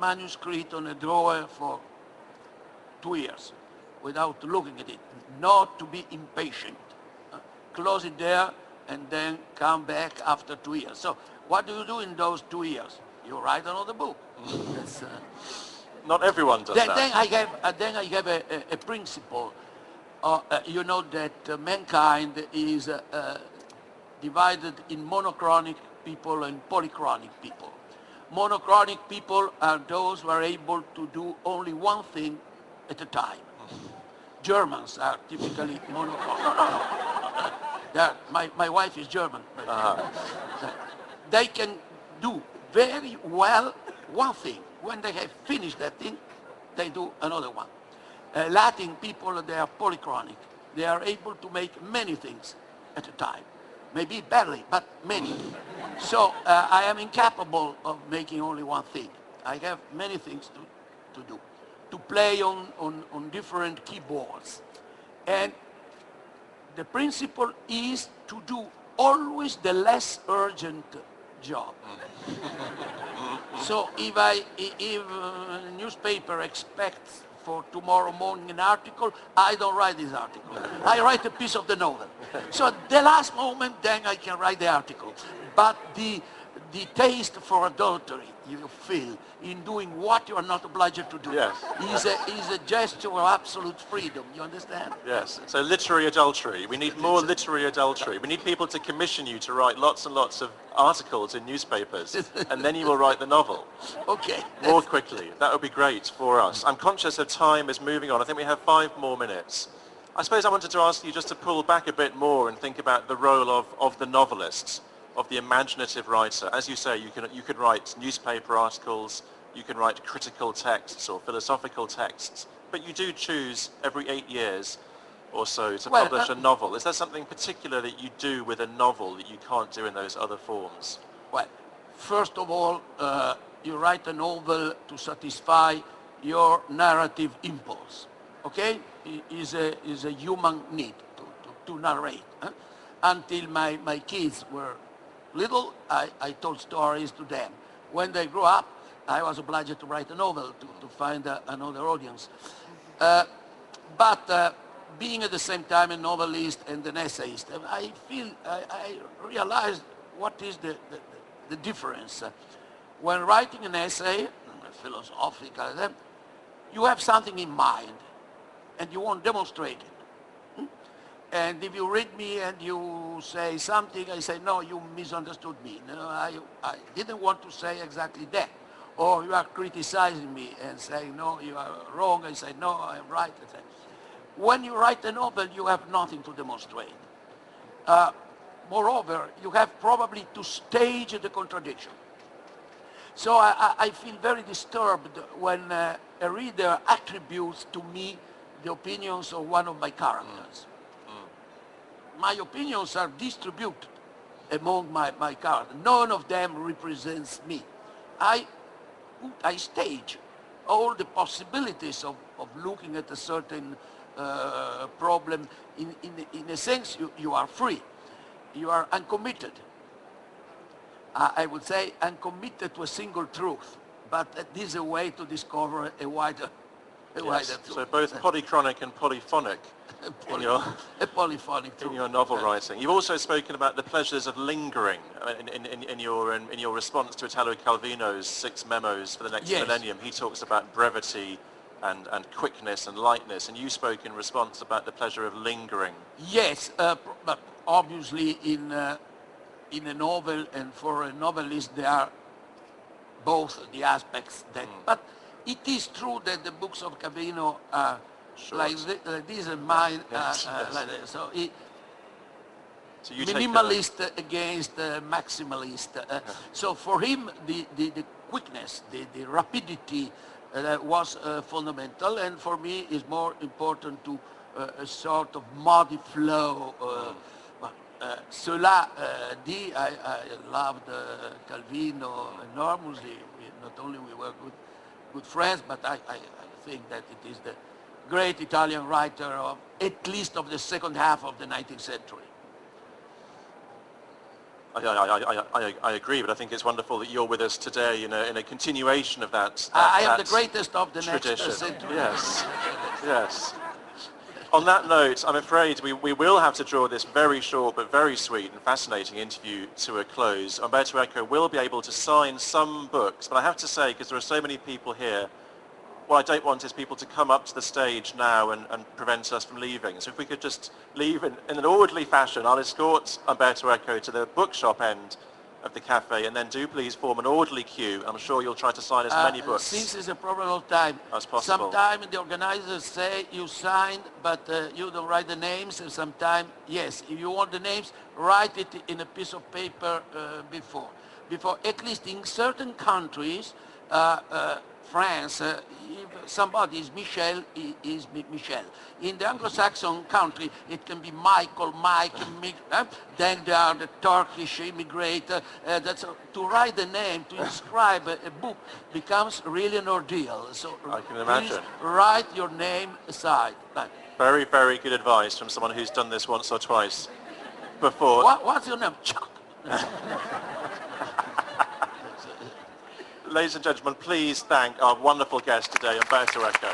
manuscript on a drawer for 2 years without looking at it, not to be impatient. Close it there and then come back after 2 years. So what do you do in those 2 years? You write another book. That's, not everyone does that. Then I have a principle. You know that mankind is divided in monochronic people and polychronic people. Monochronic people are those who are able to do only one thing at a time. Germans are typically monochronic. My wife is German. They can do very well one thing. When they have finished that thing, they do another one. Latin people, they are polychronic. They are able to make many things at a time. Maybe badly, but many. So I am incapable of making only one thing. I have many things to do. To play on different keyboards. And the principle is to do always the less urgent job. So if a newspaper expects for tomorrow morning an article, I don't write this article. I write a piece of the novel. So at the last moment, then I can write the article. But the taste for adultery you feel in doing what you are not obliged to do is a gesture of absolute freedom. You understand? Yes. So literary adultery. We need more literary adultery. We need people to commission you to write lots and lots of articles in newspapers, and then you will write the novel. Okay. More quickly. That would be great for us. I'm conscious of time is moving on. I think we have 5 more minutes. I suppose I wanted to ask you just to pull back a bit more and think about the role of the novelists, of the imaginative writer. As you say, you could write newspaper articles, you can write critical texts or philosophical texts, but you do choose every 8 years or so to publish a novel. Is there something particular that you do with a novel that you can't do in those other forms? Well, first of all, you write a novel to satisfy your narrative impulse. Okay? It is a human need to narrate. Until my kids were little, I told stories to them. When they grew up, I was obliged to write a novel to find another audience. But being at the same time a novelist and an essayist, I realized what is the difference. When writing an essay, philosophical, you have something in mind and you want to demonstrate it. And if you read me and you say something, I say, no, you misunderstood me. No, I didn't want to say exactly that. Or you are criticizing me and saying, no, you are wrong. I say, no, I am right. When you write a novel, you have nothing to demonstrate. Moreover, you have probably to stage the contradiction. So I feel very disturbed when a reader attributes to me the opinions of one of my characters. My opinions are distributed among my characters. None of them represents me. I stage all the possibilities of looking at a certain problem. In a sense, you are free. You are uncommitted. I would say uncommitted to a single truth, but this is a way to discover a wider truth. So both polychronic and polyphonic in your novel writing. You've also spoken about the pleasures of lingering in your response to Italo Calvino's 6 memos for the next millennium. He talks about brevity and quickness and lightness, and you spoke in response about the pleasure of lingering. Yes, but obviously in a novel and for a novelist there are both the aspects that, but it is true that the books of Calvino are like this and mine, like that. So minimalist against maximalist. So for him, the quickness, the rapidity was fundamental, and for me is more important to a sort of muddy flow. Cela dit, I loved Calvino enormously. Not only we were good friends, but I think that it is the great Italian writer of at least of the second half of the 19th century. I agree, but I think it's wonderful that you're with us today in a continuation of that I am the greatest of the tradition. next century. Yes, yes. On that note, I'm afraid we will have to draw this very short but very sweet and fascinating interview to a close. Umberto Eco will be able to sign some books, but I have to say, because there are so many people here, what I don't want is people to come up to the stage now and prevent us from leaving. So if we could just leave in an orderly fashion, I'll escort Umberto Eco to the bookshop end of the cafe, and then do please form an orderly queue. I'm sure you'll try to sign as many books Since it's a problem of time, as possible. sometimes the organizers say you signed, but you don't write the names, and sometimes, yes, if you want the names, write it in a piece of paper before. At least in certain countries, France, if somebody is Michel, is Michel. In the Anglo-Saxon country, it can be Michael, Mike, then there are the Turkish immigrant. To write the name, to inscribe a book becomes really an ordeal. So I can imagine. Please write your name aside. Very, very good advice from someone who's done this once or twice before. What's your name? Chuck. Ladies and gentlemen, please thank our wonderful guest today, Umberto Eco.